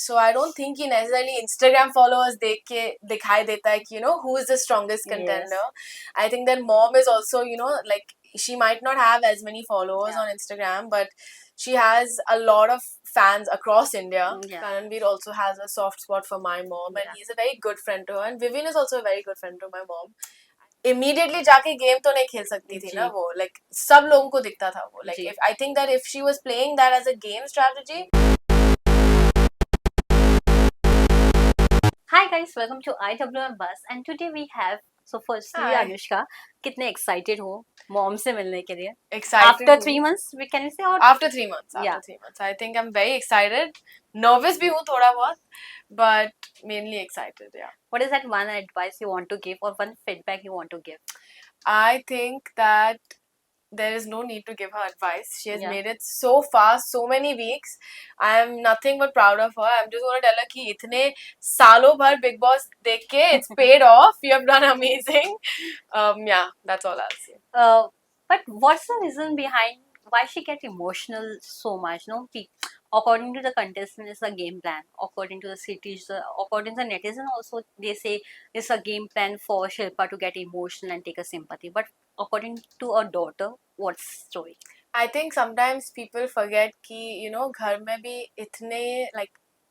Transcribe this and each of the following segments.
So I don't think he necessarily Instagram followers देख के दिखाई देता है कि who is the strongest contender. I think that mom is also like she might not have as many followers on Instagram, but she has a lot of fans across India. Karanveer also has a soft spot for my mom, and he's a very good friend to her. And Vivian is also a very good friend to my mom. Immediately जाके game तो नहीं खेल सकती थी ना वो, like सब लोगों को दिखता था वो, like if I think that if she was playing that as a game strategy. Hi guys, welcome to IWM Bus and today we have firstly Anushka, कितने excited हो mom से मिलने के लिए? Excited After 3 months, we can say or after 3 months. After 3 months, I think I'm very excited. Nervous भी हूँ थोड़ा बहुत, but mainly excited. Yeah. What is that one advice you want to give or one feedback you want to give? I think that there is no need to give her advice. She has made it so fast, so many weeks. I am nothing but proud of her. I'm just going to tell her कि इतने सालों भर Big Boss देख के it's paid off. You have done amazing. Yeah, that's all I'll say. But what's the reason behind why she get emotional so much? No, according to the contestant, it's a game plan. According to the cities, according to the netizen, also they say it's a game plan for Shilpa to get emotional and take a sympathy. But according to a daughter, what's story? I think sometimes people forget कि घर में भी इतने like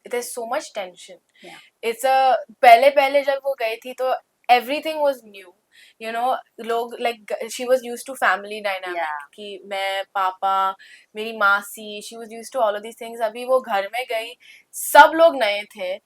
there's so much tension. Yeah. It's a पहले जब वो गई थी तो everything was new. लोग like she was used to family dynamic कि मैं पापा मेरी मासी, she was used to all of these things. अभी वो घर में गई, सब लोग नए थे,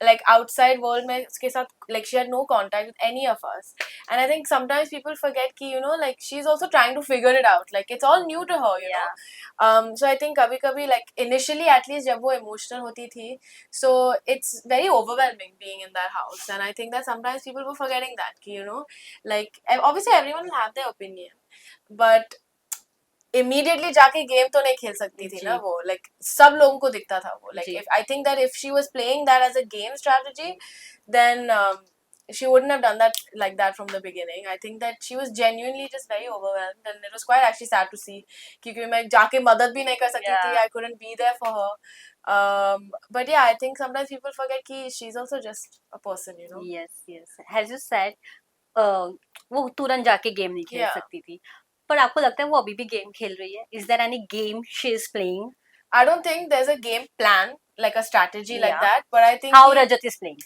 like outside world में उसके साथ like she had no contact with any of us. And I think sometimes people forget कि like she's also trying to figure it out, like it's all new to her, you know. So I think कभी-कभी like initially at least जब वो emotional होती थी, so it's very overwhelming being in that house. And I think that sometimes people were forgetting that कि like obviously everyone will have their opinion, but immediately जाके game तो नहीं खेल सकती थी ना वो, like सब लोगों को दिखता था वो, like if I think that if she was playing that as a game strategy, then she wouldn't have done that like that from the beginning. I think that she was genuinely just very overwhelmed, and it was quite actually sad to see क्योंकि मैं जाके मदद भी नहीं कर सकती थी. I couldn't be there for her. But yeah, I think sometimes people forget कि she's also just a person, you know. Yes. As you said, वो तुरंत जाके गेम नहीं खेल सकती थी, पर आपको लगता है वो अभी भी गेम खेल रही है? Is there any game she is playing? I don't think there's a game plan, like a strategy like that, but I think how Rajat is playing.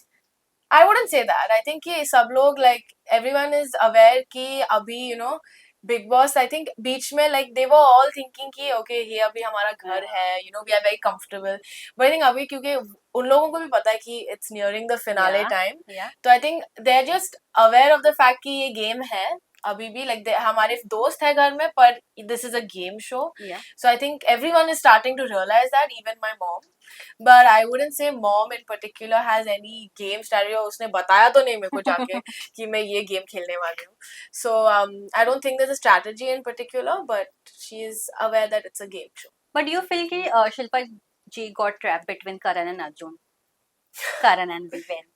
I wouldn't say that. I think कि सब लोग like everyone is aware कि अभी Big Boss, I think बीच में like they were all thinking कि okay ये अभी हमारा घर है, we are very comfortable. But I think अभी क्योंकि उन लोगों को भी पता है कि it's nearing the finale time, तो I think they're just aware of the fact कि ये game है अभी भी, like हमारे दोस्त है घर में, पर this is a game show. So I think everyone is starting to realize that, even my mom. But I wouldn't say mom in particular has any game strategy. उसने बताया तो नहीं मेरे को जाके कि मैं ये game खेलने वाली हूँ. So I don't think there's a strategy in particular, but she is aware that it's a game show. But do you feel कि Shilpa ji got trapped between Karan and Arjun? Karan and Vivian.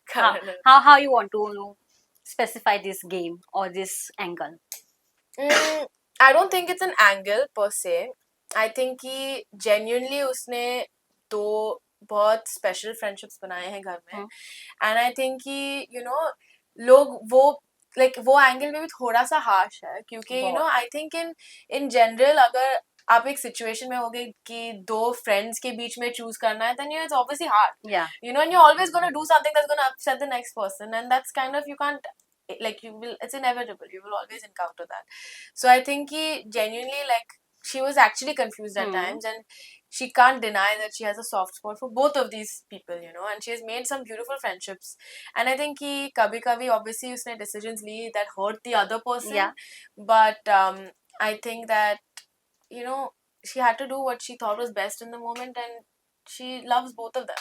How you want to specify this game or this angle? I don't think it's an angle per se. I think कि genuinely उसने दो बहुत special friendships बनाए हैं घर में, and I think कि लोग वो like वो angle में भी थोड़ा सा harsh है क्योंकि I think in general अगर आप एक situation में होगे कि दो friends के बीच में choose करना है, then it's obviously hard. And you're always gonna do something that's gonna upset the next person, and that's kind of, you can't, like, it's inevitable, you will always encounter that. So I think he genuinely, like, she was actually confused at times, and she can't deny that she has a soft spot for both of these people, and she has made some beautiful friendships. And I think he kabhi obviously usne decisions li that hurt the other person, but I think that she had to do what she thought was best in the moment, and she loves both of them.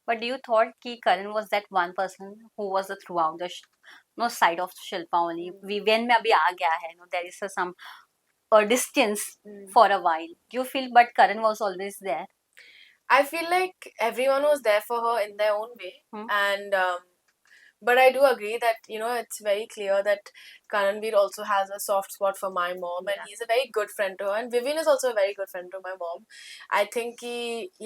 But do you thought कि Karan was that one person who was throughout the side of Shilpa only? Vivian में अभी आ गया है, there is some distance for a while. Do you feel, but Karan was always there? I feel like everyone was there for her in their own way, and But I do agree that, you know, it's very clear that Karanveer also has a soft spot for my mom, and Yeah. he's a very good friend to her. And Vivian is also a very good friend to my mom. I think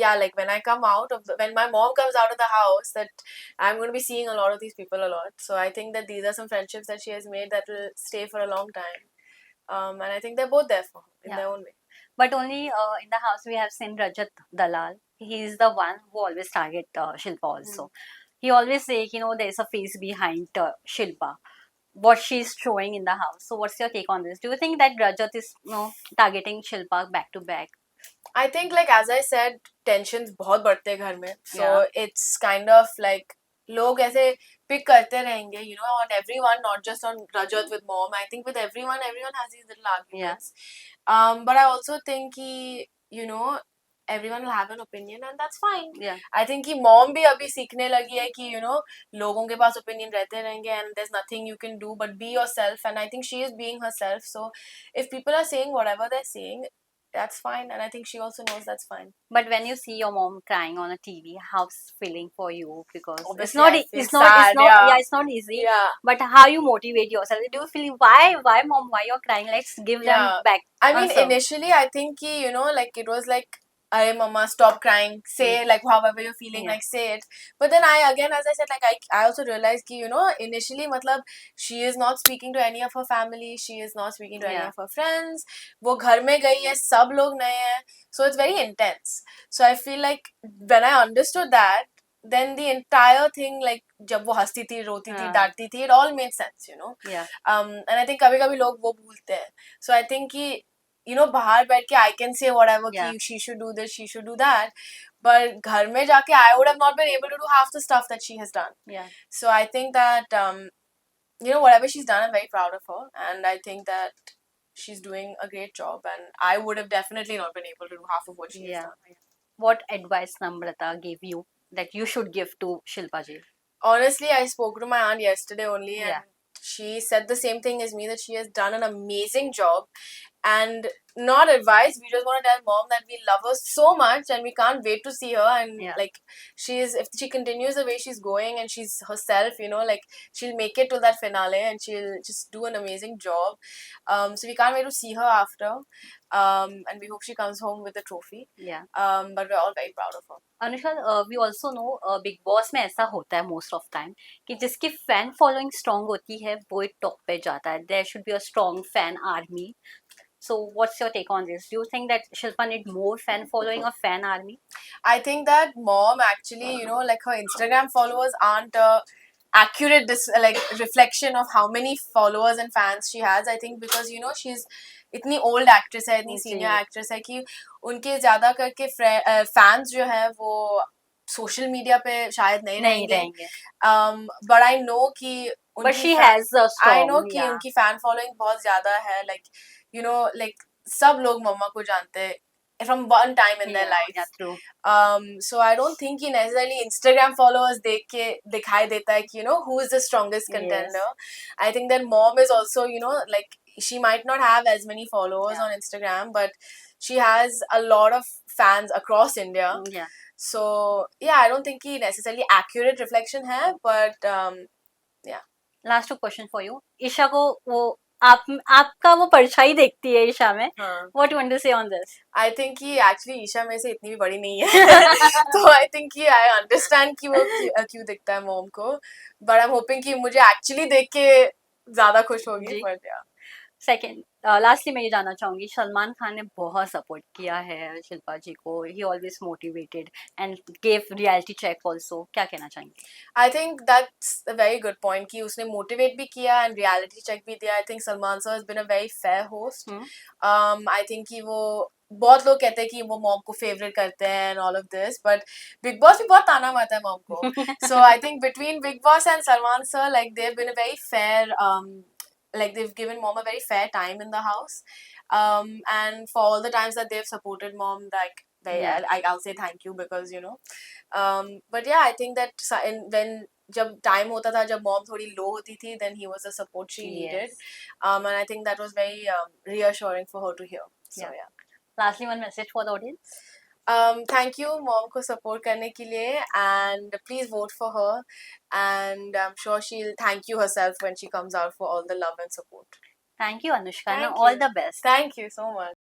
yeah, like when I come out of when my mom comes out of the house, that I'm going to be seeing a lot of these people a lot. So I think that these are some friendships that she has made that will stay for a long time. And I think they're both there for her in Yeah. their own way. But only in the house we have seen Rajat Dalal. He is the one who always target Shilpa also. He always say, you know, there is a face behind Shilpa, what she's showing in the house. So what's your take on this? Do you think that Rajat is, you know, targeting Shilpa back to back? I think, like as I said, tensions बहुत बढ़ते हैं घर में. So Yeah. it's kind of like लोग ऐसे pick करते रहेंगे, you know, on everyone, not just on Rajat with mom. I think with everyone has these little arguments. But I also think you know, everyone will have an opinion and that's fine. Yeah. I think कि mom भी अभी सीखने लगी है कि, you know, लोगों के पास opinion रहते रहेंगे and there's nothing you can do but be yourself, and I think she is being herself. So if people are saying whatever they're saying, that's fine, and I think she also knows that's fine. But when you see your mom crying on a TV, how's feeling for you? Because Obviously, I feel it's not, sad, yeah. yeah, it's not easy. Yeah. But how you motivate yourself? Do you feel why mom, why you're crying? Let's give them Yeah. back. I mean, answer. initially, I think you know, like it was like, "Hey, mama, stop crying. Say like however you're feeling, Yeah. like say it." But then again, as I said, like I also realized कि you know, initially, matlab, she is not speaking to any of her family. She is not speaking to any Yeah. of her friends. वो घर में गई है, सब लोग नए हैं. So it's very intense. So I feel like when I understood that, then the entire thing, like जब वो हंसती थी, रोती थी, डांटती थी, it all made sense, you know. Yeah. And I think कभी कभी लोग वो भूलते हैं. So I think कि you know, बाहर बैठ के I can say whatever Yeah. कि she should do this, she should do that, but घर में जाके I would have not been able to do half the stuff that she has done. Yeah. So I think that you know, whatever she's done, I'm very proud of her, and I think that she's doing a great job, and I would have definitely not been able to do half of what she has done. What advice Namrata gave you that you should give to Shilpa ji? Honestly, I spoke to my aunt yesterday only, and Yeah. she said the same thing as me, that she has done an amazing job. And not advice, we just want to tell mom that we love her so much and we can't wait to see her. And Yeah. like, if she continues the way she's going and she's herself, you know, like she'll make it to that finale and she'll just do an amazing job. So we can't wait to see her after. And we hope she comes home with a trophy. Yeah. But we're all very proud of her. Anushka, we also know Bigg Boss में ऐसा होता है most of time कि जिसकी fan following strong होती है वो एक टॉप पे जाता है. There should be a strong fan army. So what's your take on this? Do you think that Shilpa need more fan following or fan army? I think that mom actually, you know, like her Instagram followers aren't a accurate like reflection of how many followers and fans she has. I think because you know she's इतनी old actress है, इतनी senior actress है कि उनके ज्यादा करके fans जो है वो सोशल मीडिया पे शायद नहीं रहेंगे. बट आई नो कि But she has a strong, I know कि yeah. उनकी फैन फॉलोइंग बहुत ज्यादा है. लाइक यू नो, लाइक सब लोग मम्मा को जानते हैं from one time in their life. Yeah, true. So I don't think कि necessarily Instagram followers देख के दिखाई देता है कि you know who is the strongest contender. I think that mom is also, you know, like she might not have as many followers on Instagram, but she has a lot of fans across India. Yeah. So yeah, I don't think कि necessarily accurate reflection है, but yeah. Last two question for you. Isha को वो आपका वो परछाई देखती है ईशा में. What do you want to say on this? I think कि actually ईशा में से इतनी भी बड़ी नहीं है. तो I think कि I understand कि वो क्यों दिखता है मॉम को, but I'm hoping कि मुझे actually देख के ज़्यादा खुश होगी. But yeah. सेकेंड लास्टली मैं ये जानना चाहूंगी, सलमान खान ने बहुत सपोर्ट किया है शिल्पा जी को. He always motivated and gave reality check also. क्या कहना चाहेंगे? I think that's a very good point कि उसने मोटिवेट भी किया एंड रियलिटी चेक भी दिया. I think Salman sir has been a very fair host. I think कि वो बहुत लोग कहते हैं कि वो मॉम को फेवरेट करते हैं and all of this, but Big Boss भी बहुत ताना मारता है मॉम को. So I think between Big Boss and Salman sir, like they've been a very fair like they've given mom a very fair time in the house, and for all the times that they've supported mom, like I'll say thank you, because you know, but yeah, I think that when जब time होता था, जब mom थोड़ी लो होती थी, then he was the support she needed, and I think that was very reassuring for her to hear. So yeah. Lastly, one message for the audience. Thank you mom को support करने के लिए, and please vote for her, and I'm sure she'll thank you herself when she comes out for all the love and support. Thank you, Anushka. Thank All you. the best. Thank you so much.